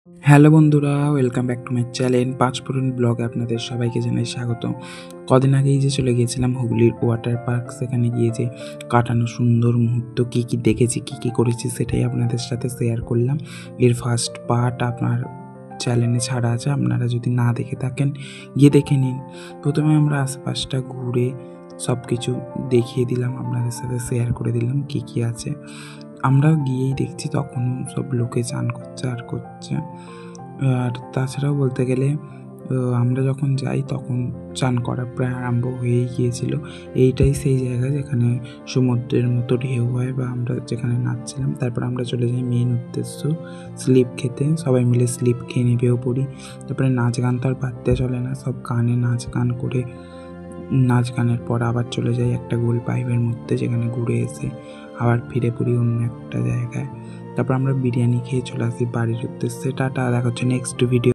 Hello বন্ধুরা, welcome back to my channel Panchphoron ব্লগে আপনাদের সবাইকে জানাই স্বাগত। কদিন আগেই যে চলে গিয়েছিলাম হুগলির ওয়াটার পার্ক, সেখানে গিয়ে যে কাটানো সুন্দর মুহূর্ত, কী কী দেখেছি, কী কী করেছি, সেটাই আপনাদের সাথে শেয়ার করলাম। এর ফার্স্ট পার্ট আপনার চ্যানেলে ছাড়া আছে, আপনারা যদি না দেখে থাকেন গিয়ে দেখে নিন। প্রথমে আমরা আশপাশটা ঘুরে সব কিছু দেখিয়ে দিলাম, আপনাদের সাথে শেয়ার করে দিলাম কী কী আছে। আমরা গিয়েই দেখছি তখনও সব লোকে চান করছে আর করছে। আর তাছাড়াও বলতে গেলে আমরা যখন যাই তখন চান করা প্রায় আরম্ভ হয়েই গিয়েছিল। এইটাই সেই জায়গা যেখানে সমুদ্রের মতো ঢেউ হয় বা আমরা যেখানে নাচছিলাম। তারপর আমরা চলে যাই মেন উদ্দেশ্য, স্লিপ খেতে। সবাই মিলে স্লিপ খেয়ে নেমেও পড়ি। তারপরে নাচ গান তো আর বাদতে চলে না, সব গানে নাচ গান করে নাচ গানের পর আবার চলে যাই একটা গোল পাইপের মধ্যে, যেখানে ঘুরে এসে আবার ফিরে পড়ি অন্য একটা জায়গায়। তারপর আমরা বিরিয়ানি খেয়ে চলে আসি বাড়ির উদ্দেশ্যে। টাটা, দেখা হচ্ছে নেক্সট ভিডিও।